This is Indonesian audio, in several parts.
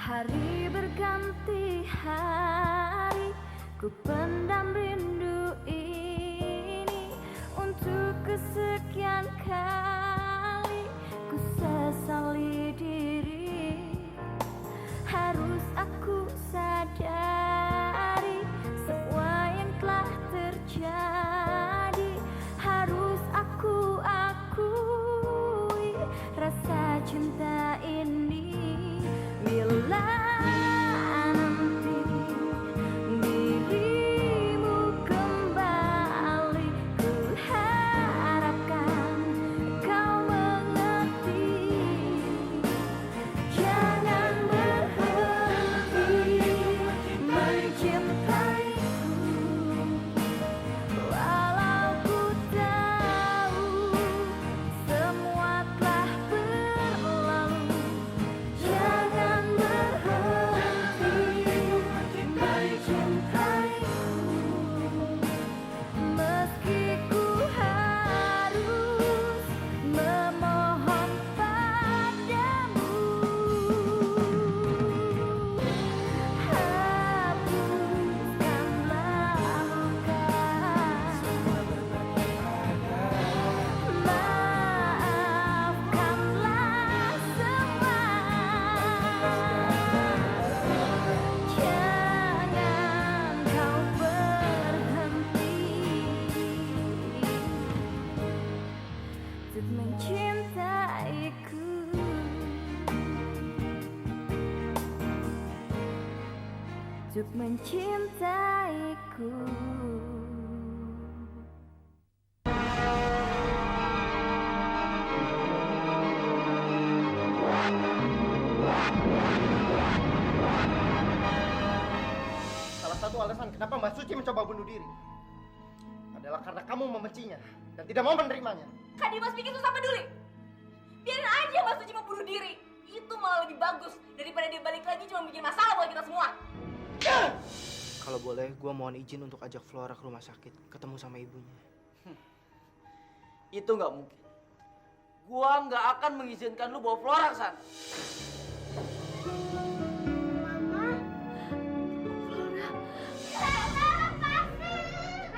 Hari berganti hari, ku pendam rindu ini. Untuk kesekian kali, ku sesali diri. Harus aku sadari semua yang telah terjadi. Harus aku akui rasa cinta ini. Bila nanti dirimu kembali, ku harapkan kau mengerti. Jangan berhenti mencintaiku, walau ku tahu semua telah berlalu. Jangan berhenti mencintaiku, meski ku harus memohon padamu. Hapuskanlah luka, maafkanlah semua. Jangan kau berhenti untuk mencintaiku, untuk mencintaiku. Salah satu alasan kenapa Mbak Suci mencoba bunuh diri adalah karena kamu membencinya dan tidak mau menerimanya. Kak Dimas pikir susah peduli. Biarin aja Mbak Suci mau bunuh diri. Itu malah lebih bagus daripada dia balik lagi cuma bikin masalah buat kita semua. Kalau boleh, gue mohon izin untuk ajak Flora ke rumah sakit, ketemu sama ibunya. Itu nggak mungkin. Gua nggak akan mengizinkan lu bawa Flora ke sana.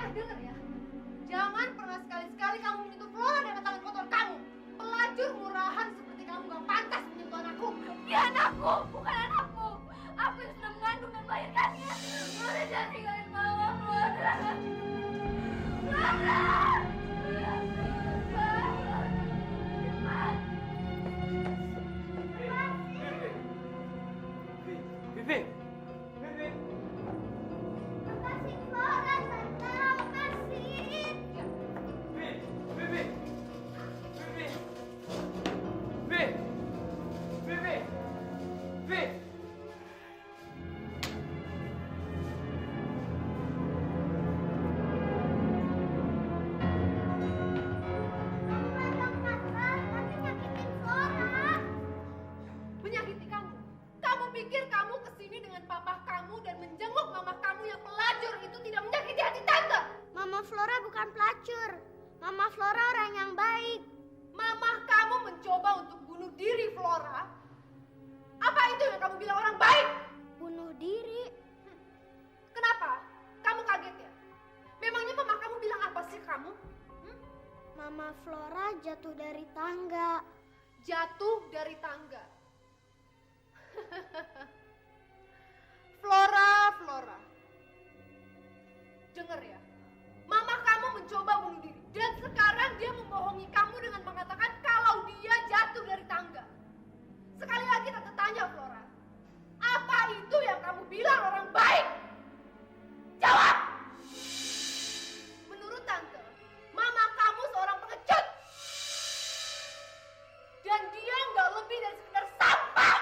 Dengar ya, jangan pernah sekali-sekali kamu menyentuh Flora dengan tangan kotor kamu. Pelacur murahan seperti kamu gak pantas menyentuh anakku. Dia anakku, bukan anakku. Aku yang sudah mengandung dan melahirkannya. Flora, jangan tinggalin mama, Flora. Flora! Vivi, Makasih Flora, Tante, makasih. Vivi, Menyakiti kamu. Kamu pikir kamu kesini dengan papa kamu dan menjenguk mama kamu yang pelacur itu tidak menyakiti hati tante? Mama Flora bukan pelacur. Mama Flora orang yang baik. Mama kamu mencoba untuk bunuh diri Flora. Apa itu yang kamu bilang orang baik? Bunuh diri. Kenapa? Kamu kaget ya? Memangnya mama kamu bilang apa sih kamu? Mama Flora jatuh dari tangga. Jatuh dari tangga. Flora. Dengar ya. Mama kamu mencoba bunuh diri. Dan sekarang dia membohongi kamu dengan mengatakan kalau dia jatuh dari tangga. Sekali lagi tante tanya Flora. Apa itu yang kamu bilang orang baik? Jawab! Menurut tante, mama kamu seorang pengecut. Dan dia nggak lebih dari sekedar sampah.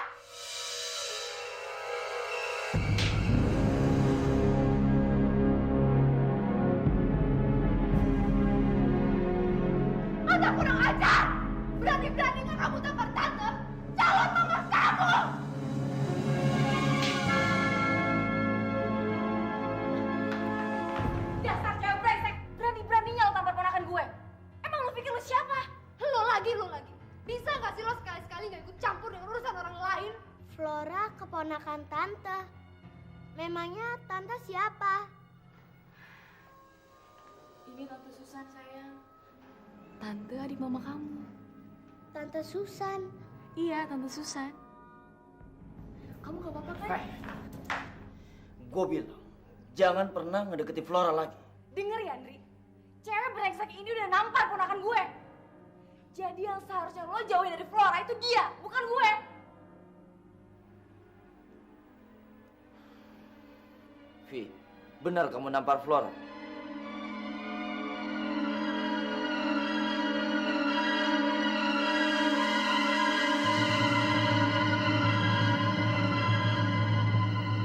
Anda kurang ajar. Berani-beraninya kamu tampar tante, calon mama kamu. Dasar cewek brengsek, berani-beraninya lo tampar ponakan gue. Emang lo pikir lo siapa? Lo lagi. Bisa nggak sih lo sekali-sekali nggak ikut campur dengan urusan orang lain? Flora keponakan tante. Memangnya tante siapa? Ini Tante Susan, sayang. Tante adik mama kamu. Tante Susan. Iya, Tante Susan. Kamu gak apa-apa kan? Gue bilang, jangan pernah ngedeketi Flora lagi. Dengar ya, Andri. Cewek brengsek ini udah nampar ponakan gue. Jadi yang seharusnya lo jauhin dari Flora itu dia, bukan gue. Vi, benar kamu nampar Flora?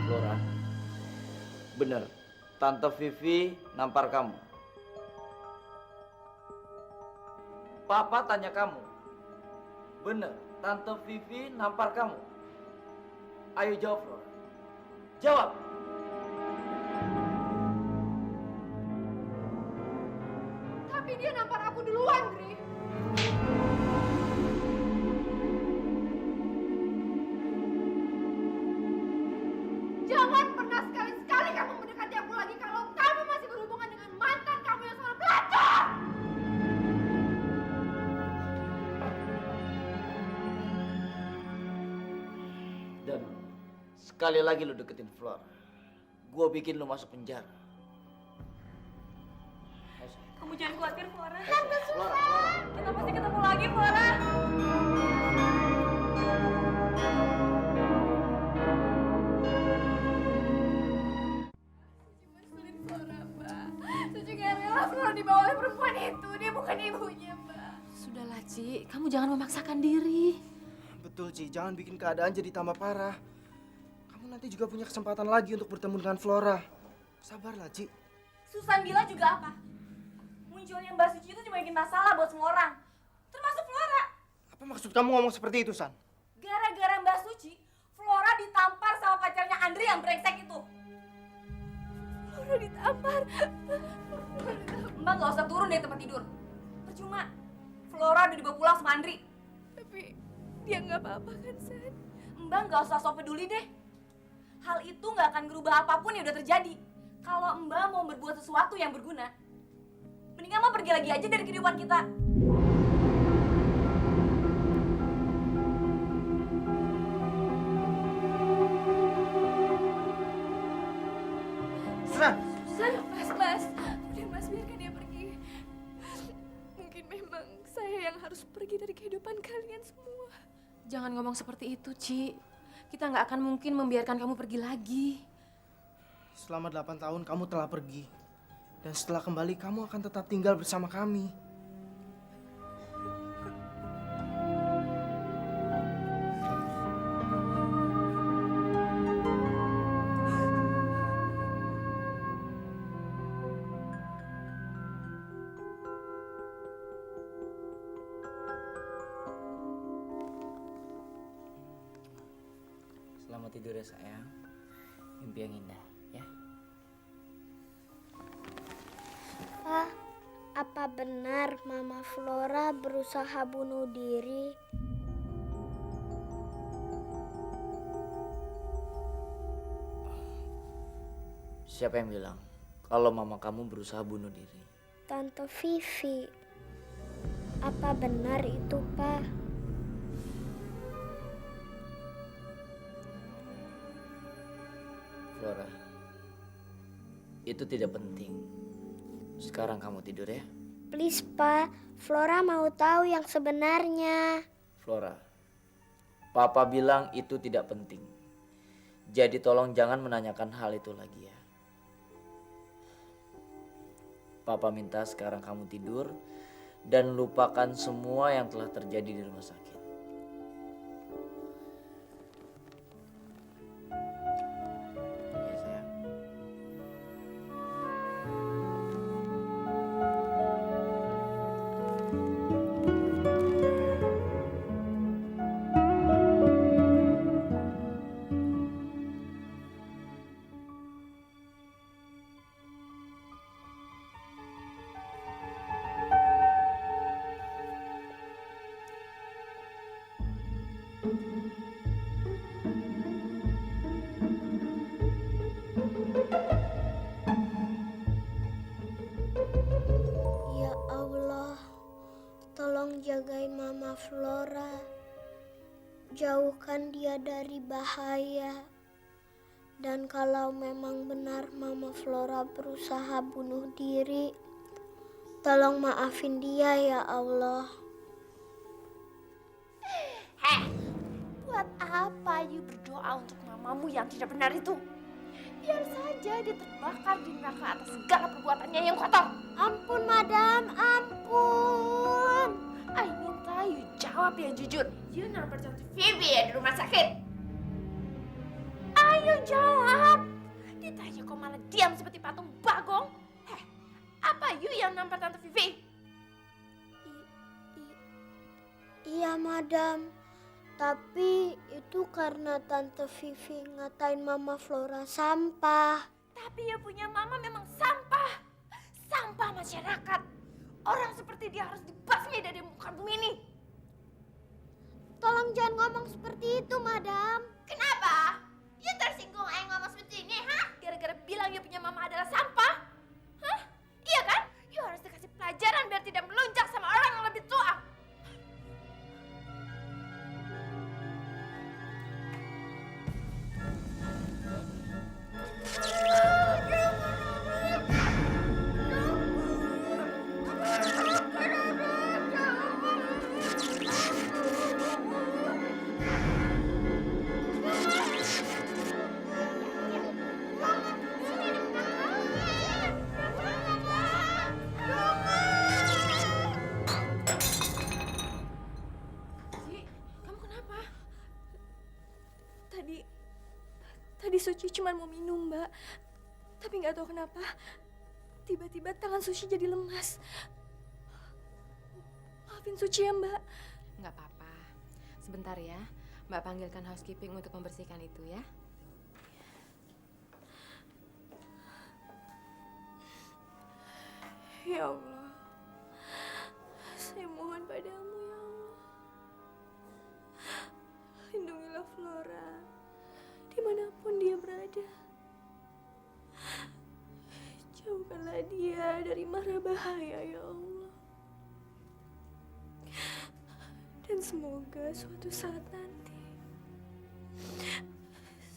Flora, benar. Tante Vivi nampar kamu. Papa tanya kamu. Benar, Tante Vivi nampar kamu. Ayo jawab, Flora. Jawab. Tapi dia nampar aku duluan, Dri. Jangan pernah sekali-sekali kamu mendekati aku lagi kalau kamu masih berhubungan dengan mantan kamu yang sangat pelacur. Dan sekali lagi lu deketin Flora, gua bikin lu masuk penjara. Kamu jangan khawatir, Flora. Flora. Kita pasti ketemu lagi, Flora. Sulit Flora, Mbak. Suci gak rela Flora dibawa oleh perempuan itu. Dia bukan ibunya, Mbak. Sudahlah, Ci. Kamu jangan memaksakan diri. Betul, Ci. Jangan bikin keadaan jadi tambah parah. Kamu nanti juga punya kesempatan lagi untuk bertemu dengan Flora. Sabarlah, Ci. Susan bilang juga apa? Munculnya Mbak Suci itu cuma bikin masalah buat semua orang. Termasuk Flora. Apa maksud kamu ngomong seperti itu, San? Gara-gara Mbak Suci, Flora ditampar sama pacarnya Andri yang brengsek itu. Flora ditampar. Mbak gak usah turun dari tempat tidur. Percuma. Flora udah dibawa pulang sama Andri. Tapi dia nggak apa-apa kan, San? Mbak gak usah sok peduli deh. Hal itu gak akan ngerubah apapun yang udah terjadi. Kalau Mbak mau berbuat sesuatu yang berguna, mendingan Mbak pergi lagi aja dari kehidupan kita. San! Mas, udah Mas biarkan dia pergi. Mungkin memang saya yang harus pergi dari kehidupan kalian semua. Jangan ngomong seperti itu, Ci. Kita nggak akan mungkin membiarkan kamu pergi lagi. Selama 8 tahun kamu telah pergi. Dan setelah kembali kamu akan tetap tinggal bersama kami. Selamat tidur ya sayang. Mimpi yang indah ya. Pak, apa benar Mama Flora berusaha bunuh diri? Siapa yang bilang kalau mama kamu berusaha bunuh diri? Tante Vivi. Apa benar itu, Pak? Flora, itu tidak penting. Sekarang kamu tidur ya. Please, Pak. Flora mau tahu yang sebenarnya. Flora, Papa bilang itu tidak penting. Jadi tolong jangan menanyakan hal itu lagi ya. Papa minta sekarang kamu tidur dan lupakan semua yang telah terjadi di rumah sakit. Ya sayang. selamatkan dia dari bahaya. Dan kalau memang benar Mama Flora berusaha bunuh diri, tolong maafin dia ya Allah. Heh, buat apa you berdoa untuk mamamu yang tidak benar itu? Biar saja dia terbakar di neraka atas segala perbuatannya yang kotor. Ampun, Madam, ampun. I minta you jawab yang jujur. You nampar Tante Vivi ya di rumah sakit? Ayo jawab. Ditanya kok malah diam seperti patung bagong. Heh, apa you yang nampar Tante Vivi? Iya, Madam. Tapi itu karena Tante Vivi ngatain Mama Flora sampah. Tapi ya punya mama memang sampah. Sampah masyarakat. Orang seperti dia harus dibasmi dari muka bumi ini. Tolong jangan ngomong seperti itu, Madam. Kenapa? You tersinggung ngomong seperti ini, hah? Gara-gara bilang you punya mama adalah sampah? Hah? Iya kan? You harus dikasih pelajaran biar tidak melunjak sama orang yang lebih tua. Tadi Suci cuma mau minum, Mbak. Tapi nggak tahu kenapa, tiba-tiba tangan Suci jadi lemas. Maafin Suci ya, Mbak. Nggak apa-apa. Sebentar ya, Mbak panggilkan housekeeping untuk membersihkan itu ya. Ya Allah, saya mohon padamu ya Allah. Lindungilah Flora dimanapun dia berada. Jauhkanlah dia dari mara bahaya ya Allah. Dan semoga suatu saat nanti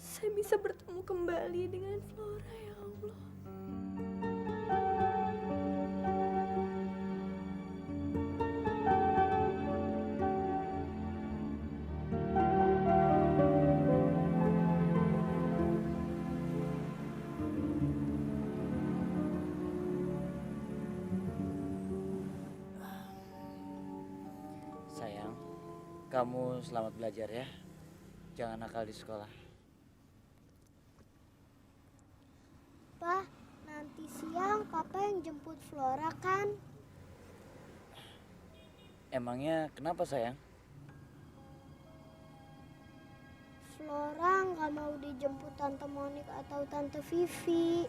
saya bisa bertemu kembali dengan Flora ya Allah. Sayang, kamu selamat belajar ya. Jangan nakal di sekolah. Pak, nanti siang Papa yang jemput Flora kan? Emangnya kenapa sayang? Flora nggak mau dijemput Tante Monik atau Tante Vivi.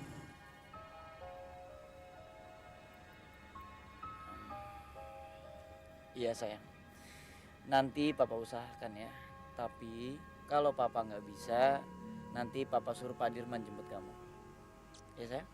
Iya sayang. Nanti papa usahakan ya. Tapi kalau papa nggak bisa, nanti papa suruh Pak Dirman jemput kamu. Ya sayang?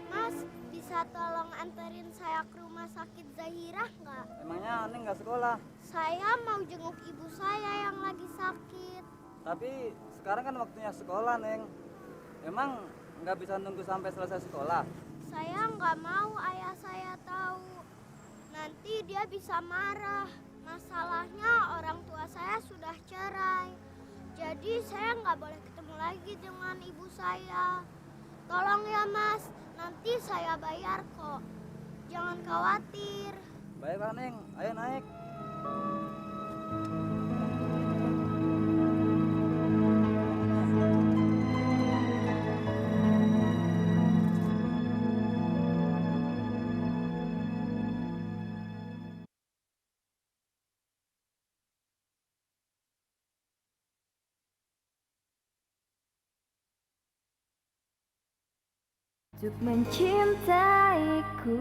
Mas, bisa tolong anterin saya ke rumah sakit Zahirah nggak? Emangnya Neng nggak sekolah? Saya mau jenguk ibu saya yang lagi sakit. Tapi sekarang kan waktunya sekolah, Neng. Emang nggak bisa nunggu sampai selesai sekolah? Saya nggak mau ayah saya tahu. Nanti dia bisa marah. Masalahnya orang tua saya sudah cerai. Jadi saya nggak boleh ketemu lagi dengan ibu saya. Tolong ya Mas, nanti saya bayar kok. Jangan khawatir. Baiklah, Neng. Ayo naik. untuk mencintaiku.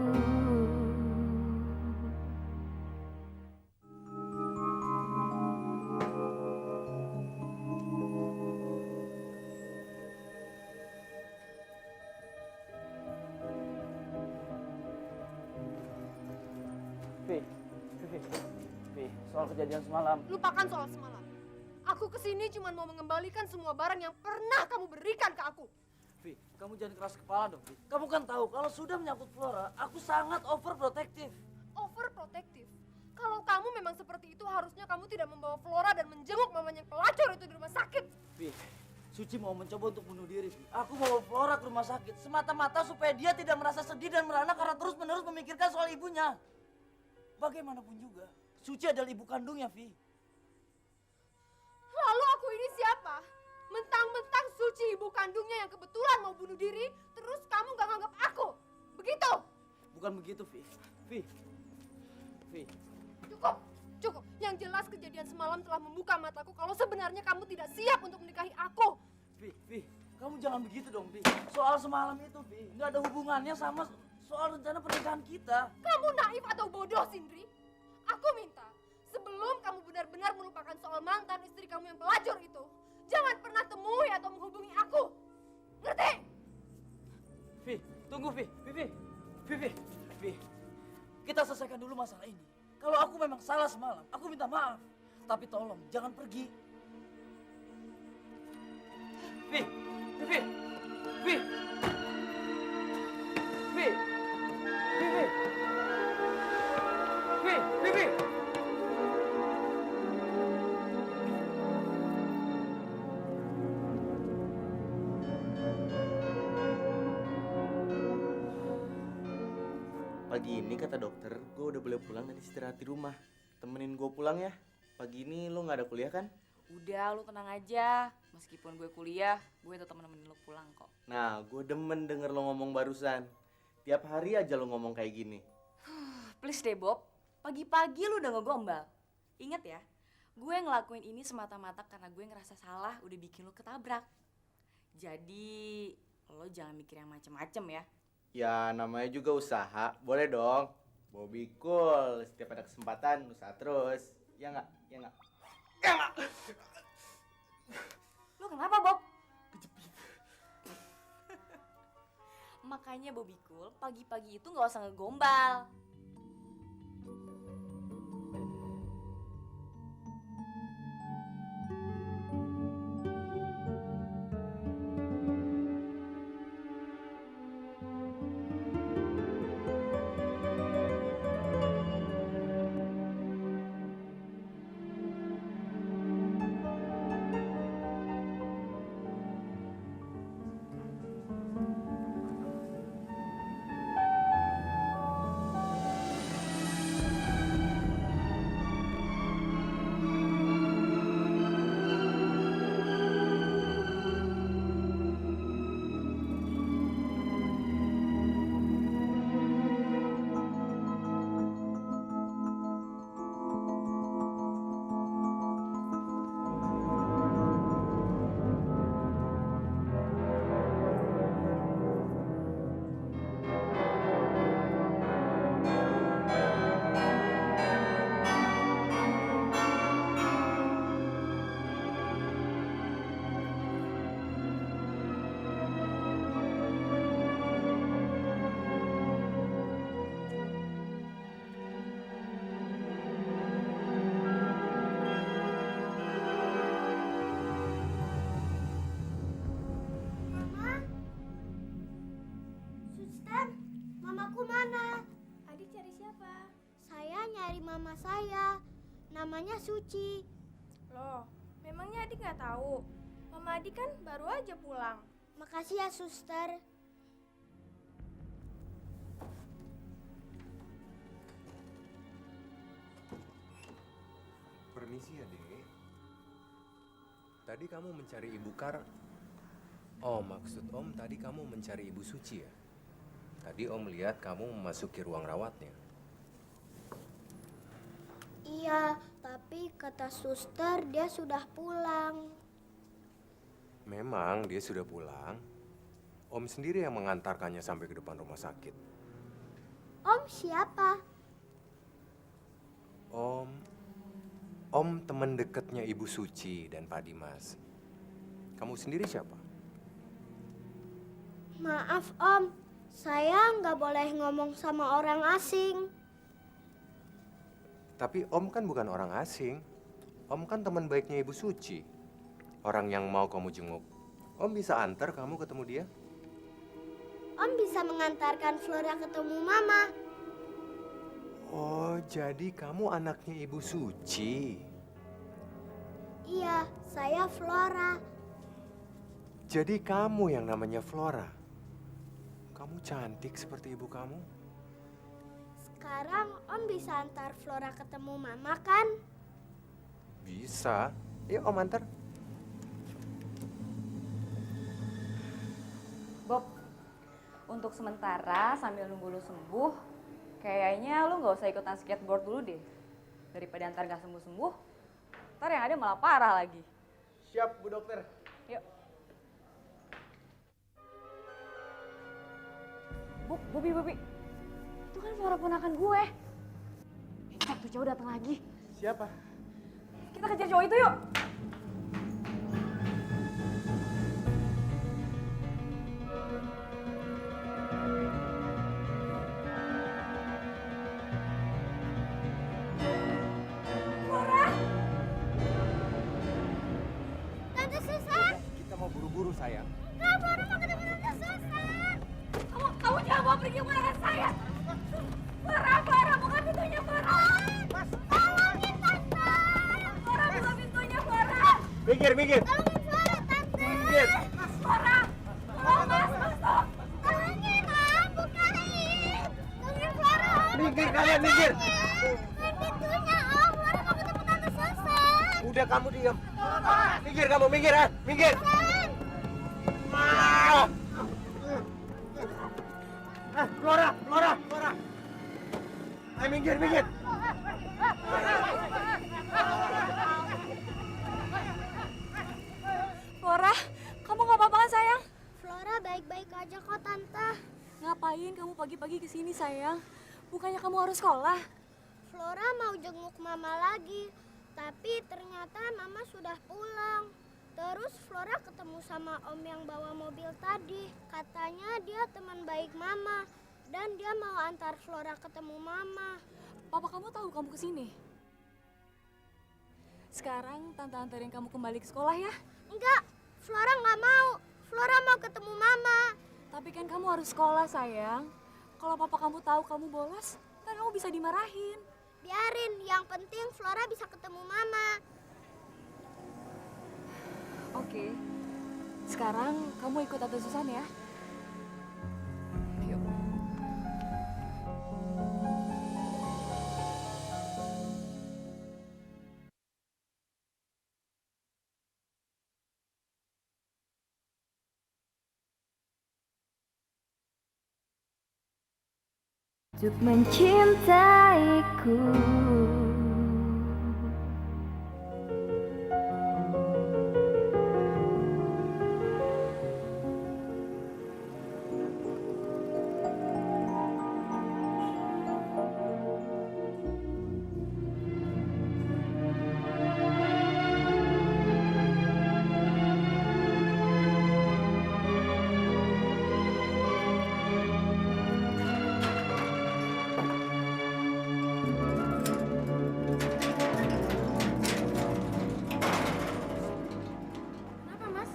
Soal kejadian semalam. Lupakan soal semalam. Aku kesini cuma mau mengembalikan semua barang yang pernah kamu berikan ke aku. Vi, kamu jangan keras kepala dong, Vi. Kamu kan tahu kalau sudah menyangkut Flora, aku sangat overprotective. Overprotective. Kalau kamu memang seperti itu, harusnya kamu tidak membawa Flora dan menjenguk mamanya yang pelacur itu di rumah sakit. Vi, Suci mau mencoba untuk bunuh diri, Vi. Aku mau Flora ke rumah sakit semata-mata supaya dia tidak merasa sedih dan merana karena terus-menerus memikirkan soal ibunya. Bagaimanapun juga, Suci adalah ibu kandungnya, Vi. Lalu aku ini siapa? Mentang-mentang Suci ibu kandungnya yang kebetulan mau bunuh diri, terus kamu gak nganggap aku? Begitu? Bukan begitu, Vi. Vi. Cukup, cukup. Yang jelas kejadian semalam telah membuka mataku kalau sebenarnya kamu tidak siap untuk menikahi aku. Vi, kamu jangan begitu dong, Vi. Soal semalam itu, Vi, nggak ada hubungannya sama soal rencana pernikahan kita. Kamu naif atau bodoh, Sindri? Aku minta, sebelum kamu benar-benar melupakan soal mantan istri kamu yang pelacur itu, jangan pernah temui atau menghubungi aku. Ngerti? Vi, tunggu, Vi. Kita selesaikan dulu masalah ini. Kalau aku memang salah semalam, aku minta maaf. Tapi tolong, jangan pergi. Vi. Pagi ini kata dokter, gue udah boleh pulang dan istirahat di rumah. Temenin gue pulang ya. Pagi ini lo nggak ada kuliah kan? Udah, lu tenang aja. Meskipun gue kuliah, gue tetap nemenin lu pulang kok. Nah, gue demen denger lo ngomong barusan. Tiap hari aja lo ngomong kayak gini. Please deh, Bob. Pagi-pagi lu udah ngegombal. Ingat ya, gue ngelakuin ini semata-mata karena gue ngerasa salah udah bikin lu ketabrak. Jadi, lo jangan mikir yang macem-macem ya. Ya, namanya juga usaha. Boleh dong. Bobby cool. Setiap ada kesempatan, usaha terus. Ya nggak? Lu kenapa, Bob? Kejepit. Makanya Bobby Cool, pagi-pagi itu nggak usah ngegombal. Mama saya, namanya Suci. Loh, memangnya adik nggak tahu? Mama adik kan baru aja pulang. Makasih ya, suster. Permisi ya, Dek. Tadi kamu mencari Ibu Kar... Oh, maksud Om tadi kamu mencari Ibu Suci ya? Tadi Om lihat kamu memasuki ruang rawatnya. Iya, tapi kata suster dia sudah pulang. Memang dia sudah pulang, Om sendiri yang mengantarkannya sampai ke depan rumah sakit. Om siapa? Om teman dekatnya Ibu Suci dan Pak Dimas. Kamu sendiri siapa? Maaf Om, saya nggak boleh ngomong sama orang asing. Tapi Om kan bukan orang asing. Om kan teman baiknya Ibu Suci. Orang yang mau kamu jenguk. Om bisa antar kamu ketemu dia? Om bisa mengantarkan Flora ketemu Mama. Oh, jadi kamu anaknya Ibu Suci. Iya, saya Flora. Jadi kamu yang namanya Flora. Kamu cantik seperti ibu kamu. Sekarang Om bisa antar Flora ketemu Mama kan? Bisa. Yuk Om antar. Bob, untuk sementara sambil nunggu lu sembuh, kayaknya lu nggak usah ikutan skateboard dulu deh. Daripada ntar nggak sembuh-sembuh, ntar yang ada malah parah lagi. Siap, Bu Dokter. Yuk. Bobi. Itu kan Flora ponakan gue. Tuh cowok datang lagi. Siapa? Kita kejar cowok itu yuk. Tante Susan! Kita mau buru-buru sayang. Kak, Flora mau ketemu Tante Susan! Kamu jangan bawa pergi ponakan saya. Flora, buka pintunya, Flora. Tolongin Tante! Flora, buka pintunya, Flora. Minggir. Tolongin Flora, Tante! Flora, Mas, masuk. Tolongin Om, bukain! Tolongin Flora, Om! Minggir kalian, minggir. Bukain pintunya Om, Flora mau ketemu Tante Susan! Udah kamu diam. Minggir kamu, minggir ah. Minggir. Ah! Flora. Ayo minggir. Flora, kamu nggak apa-apa kan sayang? Flora baik-baik aja kok Tante. Ngapain kamu pagi-pagi ke sini sayang? Bukannya kamu harus sekolah? Flora mau jenguk Mama lagi, tapi ternyata Mama sudah pulang. Terus Flora ketemu sama Om yang bawa mobil tadi. Katanya dia teman baik Mama dan dia mau antar Flora ketemu Mama. Papa kamu tahu kamu ke sini? Sekarang tante anterin kamu kembali ke sekolah ya. Enggak, Flora nggak mau. Flora mau ketemu Mama. Tapi kan kamu harus sekolah sayang. Kalau papa kamu tahu kamu bolos, ntar kamu bisa dimarahin. Biarin, yang penting Flora bisa ketemu Mama. Oke. Sekarang kamu ikut Tante Susan ya. Ayo. Untuk mencintaiku. Kenapa, Mas?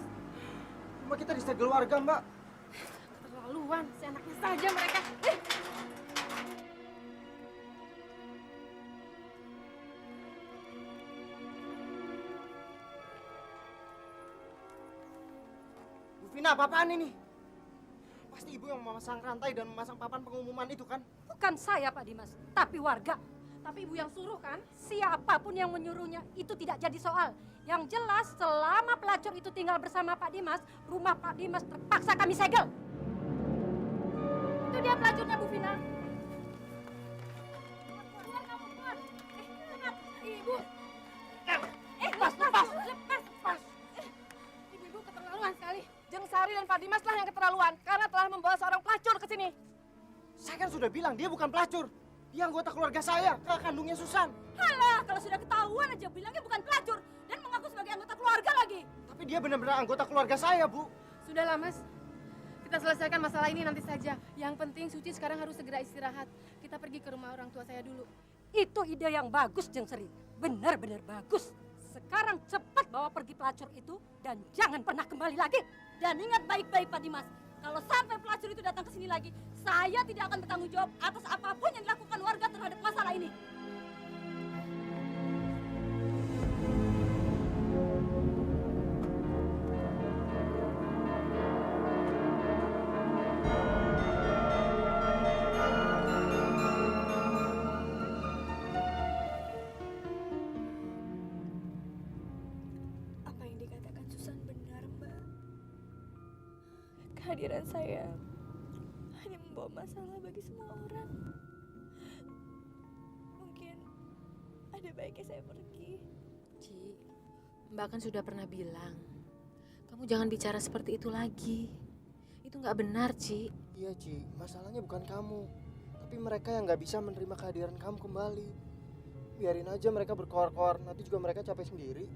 Rumah kita disegel warga, Mbak. Keterlaluan, seenaknya saja mereka. Bu Vina, apa-apaan ini? Pasti ibu yang memasang rantai dan memasang papan pengumuman itu kan? Bukan saya Pak Dimas, tapi warga. Tapi ibu yang suruh kan? Siapapun yang menyuruhnya itu tidak jadi soal. Yang jelas selama pelacur itu tinggal bersama Pak Dimas, rumah Pak Dimas terpaksa kami segel. Itu dia pelacurnya, Bu Vina. Ibu. Lepas. Ibu-ibu keterlaluan sekali. Jeng Sari dan Pak Dimas lah yang keterlaluan karena telah membawa seorang pelacur ke sini. Saya kan sudah bilang dia bukan pelacur. Dia anggota keluarga saya, kakak kandungnya Susan. Halah, kalau sudah ketahuan aja bilangnya bukan pelacur dan mengaku sebagai anggota keluarga lagi. Tapi dia benar-benar anggota keluarga saya, Bu. Sudahlah, Mas. Kita selesaikan masalah ini nanti saja. Yang penting Suci sekarang harus segera istirahat. Kita pergi ke rumah orang tua saya dulu. Itu ide yang bagus, Jeng Sri. Benar-benar bagus. Sekarang cepat bawa pergi pelacur itu dan jangan pernah kembali lagi. Dan ingat baik-baik Pak Dimas, kalau sampai pelacur itu datang ke sini lagi, saya tidak akan bertanggung jawab atas apapun yang dilakukan warga terhadap masalah ini. Apa yang dikatakan Susan benar, Mbak. Kehadiran saya hanya membawa masalah bagi semua orang. Mungkin ada baiknya saya pergi. Ci, Mbak kan sudah pernah bilang, kamu jangan bicara seperti itu lagi. Itu nggak benar, Ci. Iya, Ci. Masalahnya bukan kamu. Tapi mereka yang nggak bisa menerima kehadiran kamu kembali. Biarin aja mereka berkoar-koar. Nanti juga mereka capek sendiri.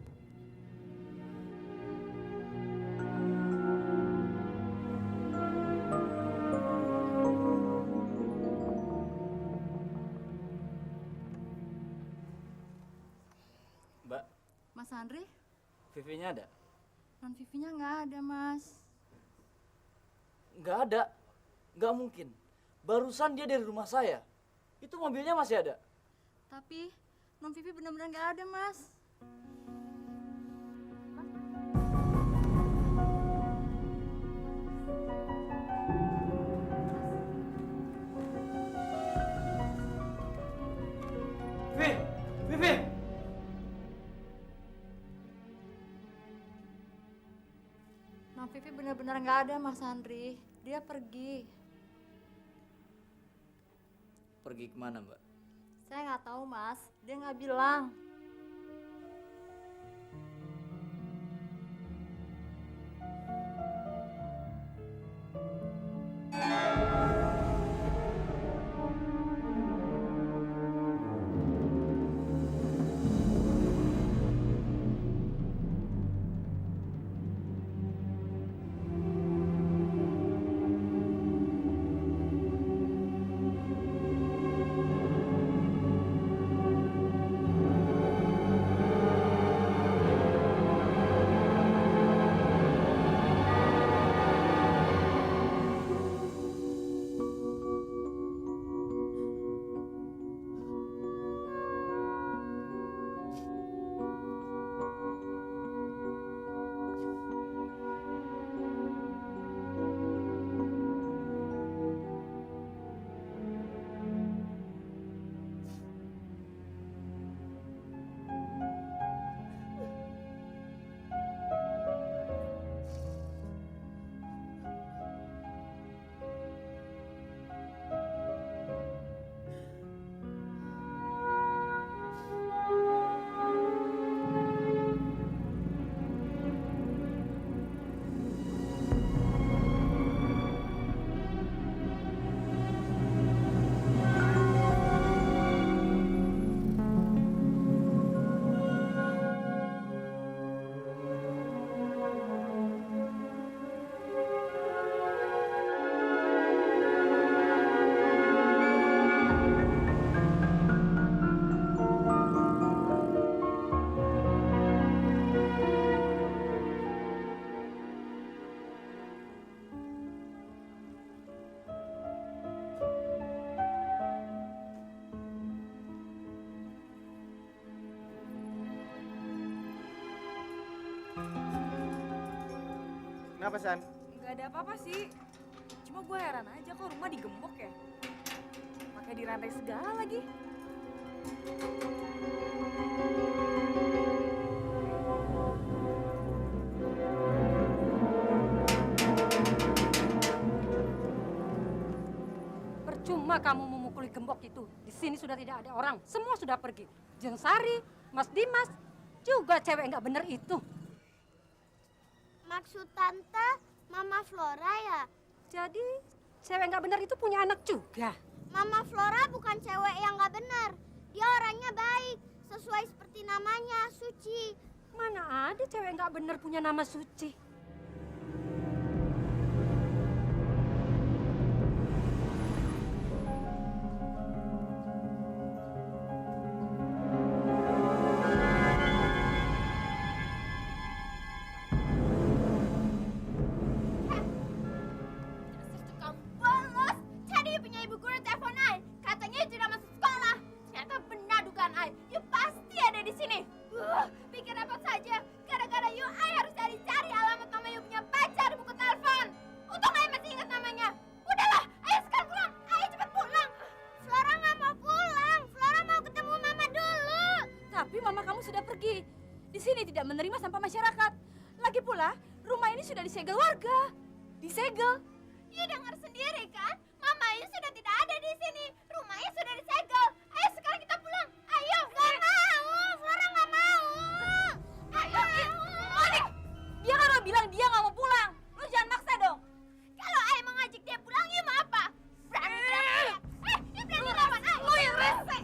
Mbak, Mas Andri, Vivinya ada? non Vivinya nggak ada, Mas. Nggak ada. Nggak mungkin. Barusan dia dari rumah saya. Itu mobilnya masih ada. Tapi non Vivi benar-benar nggak ada, Mas. Vivi! Vivi! Non Vivi benar-benar nggak ada, Mas Andri. Dia pergi. Pergi kemana, Mbak? Saya nggak tahu, Mas. Dia nggak bilang. Kenapa, San? Nggak ada apa-apa sih. Cuma gue heran aja kok rumah digembok ya. Pakai dirantai segala lagi. Percuma kamu memukuli gembok itu. Di sini sudah tidak ada orang. Semua sudah pergi. Jeng Sari, Mas Dimas, juga cewek nggak bener itu. Maksud Tante, Mama Flora ya? Jadi cewek nggak benar itu punya anak juga. Mama Flora bukan cewek yang nggak benar. Dia orangnya baik, sesuai seperti namanya, suci. Mana ada cewek nggak benar punya nama suci? Tukang bolos. Tadi punya ibu guru telepon Ai. Katanya itu udah masuk sekolah. Ternyata benar dugaan Ai. You pasti ada di sini. Pikir apa saja. Gara-gara you, Ai harus cari-cari alamat mama you punya pacar di buku telepon. Untung Ai masih ingat namanya. Udahlah, ayo sekarang pulang. Ayo cepat pulang. Flora nggak mau pulang. Flora mau ketemu Mama dulu. Tapi mama kamu sudah pergi. Di sini tidak menerima sampah masyarakat. Lagi pula, rumah ini sudah disegel warga. Disegel. You dengar sendiri kan? Mama you sudah tidak ada di sini. Rumahnya sudah disegel. Ayo sekarang kita pulang. Ayo. Nggak mau. Flora nggak mau. Ayo. Monik, dia kan udah bilang dia nggak mau pulang. Lu jangan maksa dong. Kalau Ai mau ngajak dia pulang, you mau apa? Berani teriak-teriak. You berani lawan Ai. Lu yang rese.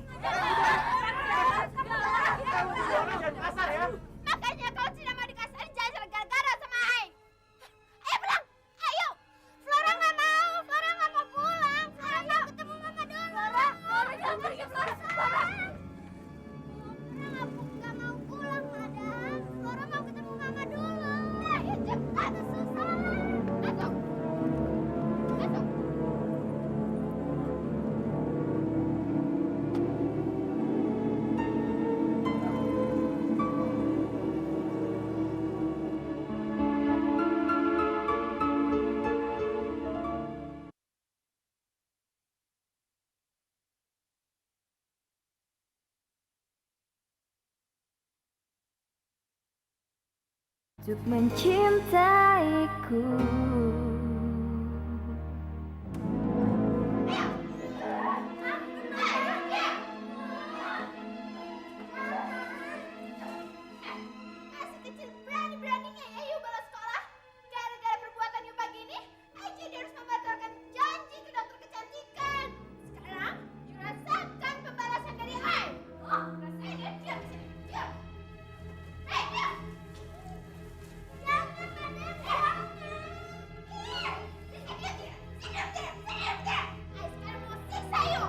Kasar ya. Makanya kalau tidak mau dikasarin, jangan gara-gara sama Ai. Ayo pulang. Ayo. Flora nggak mau. Flora nggak mau pulang. Flora mau ketemu Mama dulu. Flora jangan pergi. Flora. Flora nggak mau pulang, Madam. Flora mau ketemu Mama dulu. Ayo cepat. Susah. Masuk. Masuk. Untuk mencintaiku. Masih kecil berani-beraninya ya you bolos sekolah. Gara-gara perbuatan you pagi ini, Ai jadi harus membatalkan janji ke dokter kecantikan. Sekarang you rasakan pembalasan dari Ai. Oh, rasain ya. Diam di sini. Diam. Hei, diam. Jangan, Madam. Diam. Diam, diam. Diam, diam. Diam, diam. Ai sekarang mau siksa you.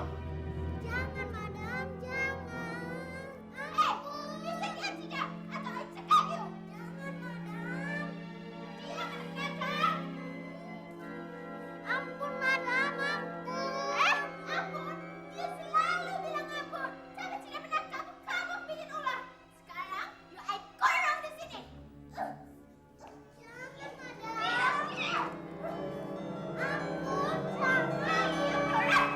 Jangan, Madam. Jangan. Hei, bisa diam tidak? Atau Ai cekak you. Jangan, Madam. Diam, anak-anak. Ampun, Madam. Ampun. Ampun? Dia selalu bilang ampun. Sampai tidak pernah kamu bikin ulah. Sekarang, you I kurang di sini. Jangan, Madam. Diam. Ampun, jangan. You kurang.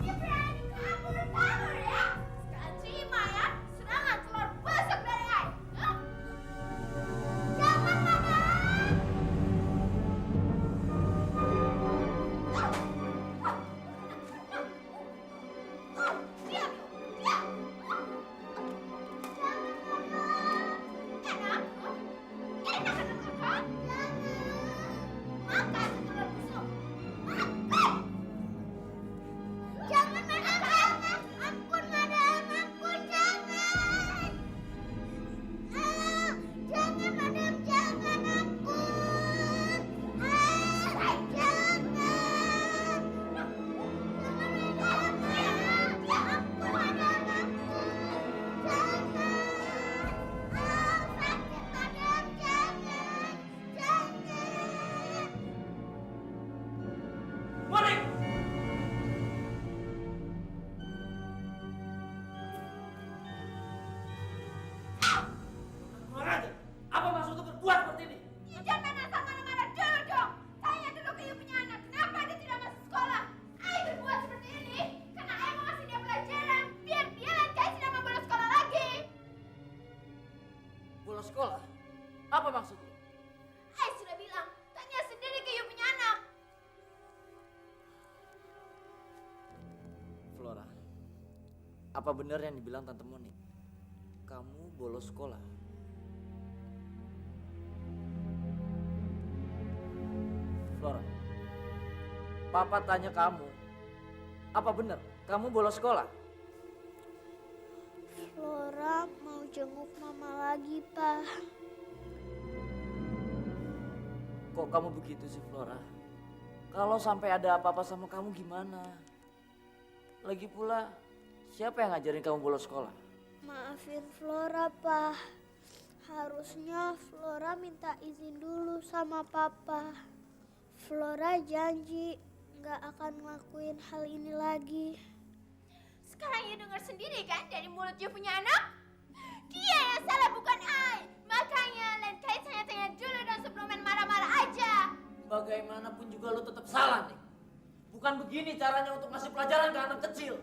Dia berani kabur ya. Sekarang terima ya. Serangan telur busuk dari Ai. Jangan, Madam. Diam, diam. Enak? Enak anak-anak? Makan telur busuk. Makan. Jangan, Madam. Ampun, Madam. Ampun, jangan. Jangan, Madam. Jangan, ampun. Jangan. Jangan, Madam. Ya ampun, Madam. Ampun. Jangan. Sakit, Madam. Jangan. Jangan. Monik! Keluar aja. Apa maksud lu berbuat seperti ini? You jangan main asal marah-marah dulu dong. Tanya dulu ke you punya anak. Kenapa dia tidak masuk sekolah? Ai berbuat seperti ini karena Ai mau ngasih dia pelajaran. Biar dia lain kali tidak mau bolos sekolah lagi. Bolos sekolah? Apa maksud lu? Ai sudah Apa benar yang dibilang Tante Moni? Kamu bolos sekolah? Flora, Papa tanya kamu, apa benar kamu bolos sekolah? Flora mau jenguk mama lagi, Pak. Kok kamu begitu sih, Flora? Kalau sampai ada apa-apa sama kamu gimana? Lagi pula, siapa yang ngajarin kamu bolos sekolah? Maafin Flora, Pak. Harusnya Flora minta izin dulu sama Papa. Flora janji nggak akan ngelakuin hal ini lagi. Sekarang you dengar sendiri kan dari mulut you punya anak? Dia yang salah bukan I. Makanya lain kali tanya-tanya dulu dan sebelum main marah-marah aja. Bagaimanapun juga lu tetap salah nih. Bukan begini caranya untuk ngasih pelajaran ke anak kecil.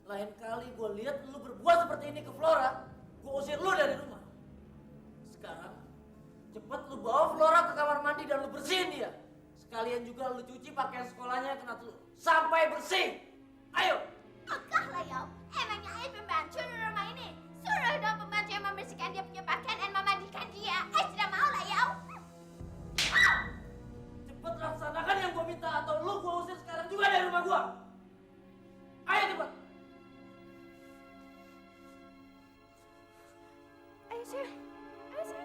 Lain kali gue lihat lu berbuat seperti ini ke Flora, gue usir lu dari rumah. Sekarang, cepet lu bawa Flora ke kamar mandi dan lu bersihin dia. Sekalian juga lu cuci pakaian sekolahnya kena telur. Sampai bersih. Ayo. Agak lah ya. Emangnya I pembantu di rumah ini. Suruh dong pembantu yang membersihkan dia punya pakaian dan memandikan dia. I tidak mau lah ya. Cepet laksanakan yang gue minta atau lu gue usir sekarang juga dari rumah gue. Ayo cepet. Ayo sih. Ayo sih.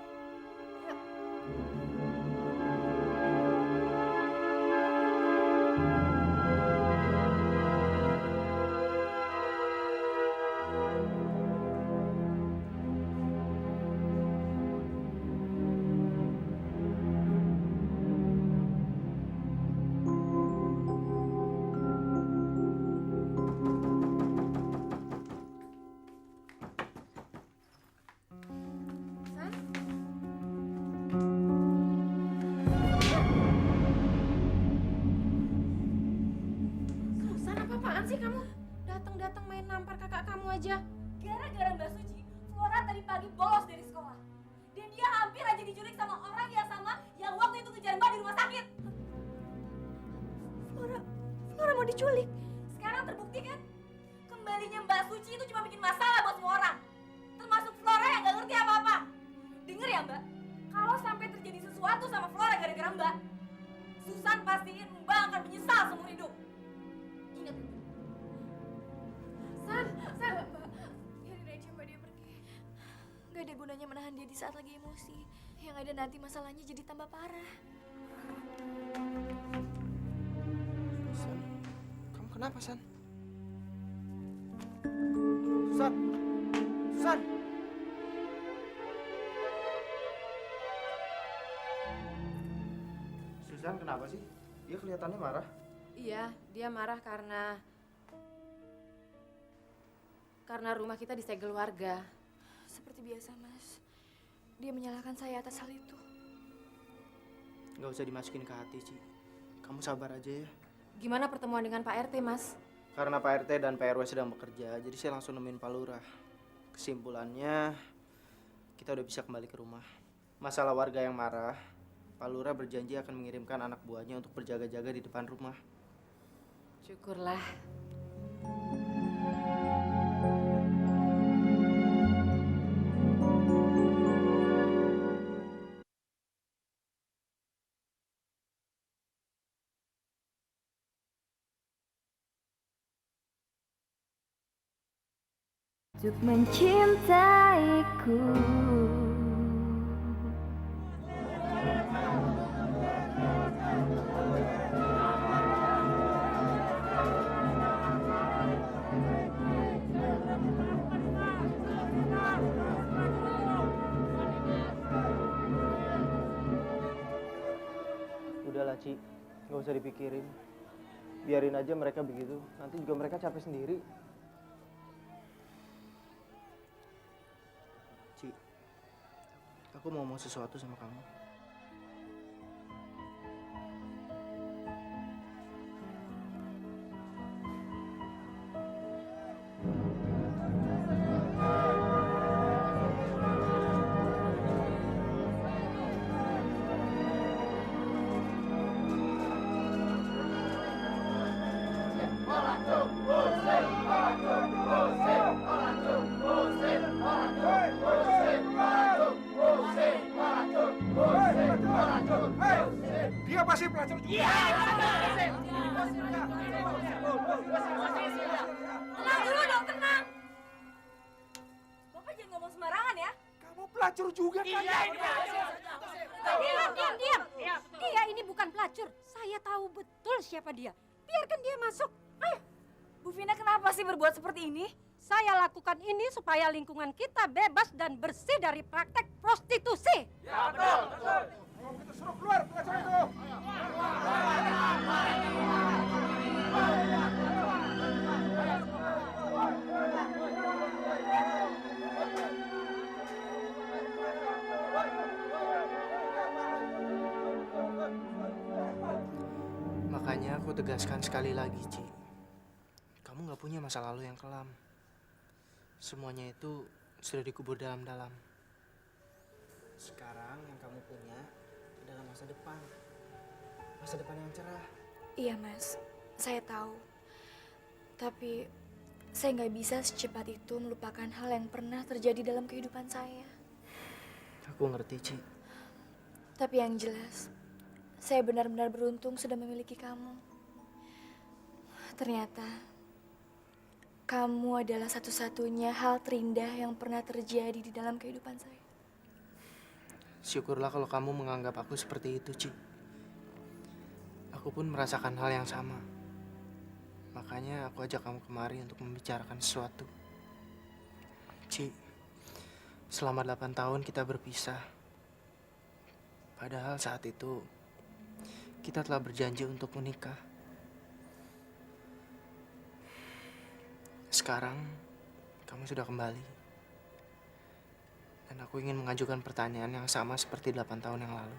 Susan, apa-apaan sih kamu? Datang-datang main nampar kakak kamu aja. Gara-gara Mbak Suci, Flora tadi pagi bolos dari sekolah. Dan dia hampir aja diculik sama orang yang sama yang waktu itu ngejar Mbak di rumah sakit. Flora mau diculik. Sekarang terbukti kan? Kembalinya Mbak Suci itu cuma bikin masalah buat semua orang. Termasuk Flora yang gak ngerti apa-apa. Dengar ya Mbak, kalau sampai terjadi sesuatu sama Flora gara-gara Mbak, Susan pastiin Mbak akan menyesal seumur hidup. Ingat itu. Mbak, biarin aja Mbak dia pergi. Gak ada gunanya menahan dia di saat lagi emosi. Yang ada nanti masalahnya jadi tambah parah. San, kamu kenapa, San? San! San! Susan kenapa sih? Dia kelihatannya marah. Iya, dia marah karena rumah kita disegel warga. Seperti biasa, Mas. Dia menyalahkan saya atas hal itu. Nggak usah dimasukin ke hati, Ci. Kamu sabar aja ya. Gimana pertemuan dengan Pak RT, Mas? Karena Pak RT dan Pak RW sedang bekerja, jadi saya langsung nemuin Pak Lurah. Kesimpulannya, kita udah bisa kembali ke rumah. Masalah warga yang marah, Pak Lurah berjanji akan mengirimkan anak buahnya untuk berjaga-jaga di depan rumah. Syukurlah. Untuk mencintaiku. Udahlah, Ci. Nggak usah dipikirin. Biarin aja mereka begitu. Nanti juga mereka capek sendiri. Ci, aku mau ngomong sesuatu sama kamu. pelacur juga. Iya. Tenang dulu dong, tenang. Bapak jangan ngomong sembarangan ya. Kamu pelacur juga kan? Diam. Dia ini bukan pelacur. Saya tahu betul siapa dia. Biarkan dia masuk. Ayo. Bu Vina kenapa sih berbuat seperti ini? Saya lakukan ini supaya lingkungan kita bebas dan bersih dari praktek prostitusi. Ya, betul. Kalau begitu suruh keluar pelacur itu. Makanya aku tegaskan sekali lagi, Ci. Kamu nggak punya masa lalu yang kelam. Semuanya itu sudah dikubur dalam-dalam. Sekarang yang kamu punya adalah masa depan. Masa depan yang cerah. Iya mas, saya tahu. Tapi saya nggak bisa secepat itu melupakan hal yang pernah terjadi dalam kehidupan saya. Aku ngerti, Ci. Tapi yang jelas, saya benar-benar beruntung sudah memiliki kamu. Ternyata kamu adalah satu-satunya hal terindah yang pernah terjadi di dalam kehidupan saya. Syukurlah kalau kamu menganggap aku seperti itu, Ci. Aku pun merasakan hal yang sama. Makanya aku ajak kamu kemari untuk membicarakan sesuatu. Ci, selama 8 tahun kita berpisah. Padahal saat itu kita telah berjanji untuk menikah. Sekarang kamu sudah kembali. Dan aku ingin mengajukan pertanyaan yang sama seperti 8 tahun yang lalu.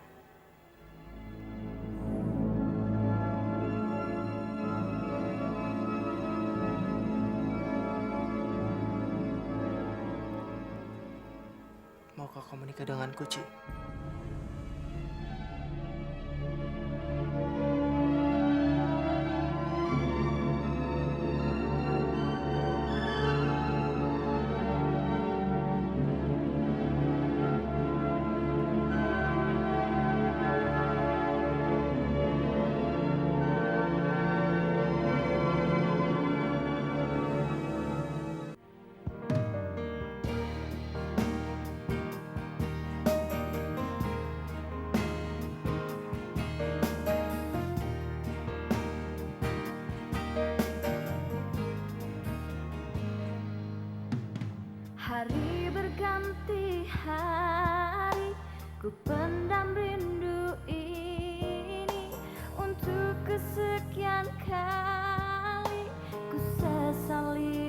Maukah kau menikah denganku, Ci? Hari berganti hari, ku pendam rindu ini. Untuk kesekian kali, ku sesali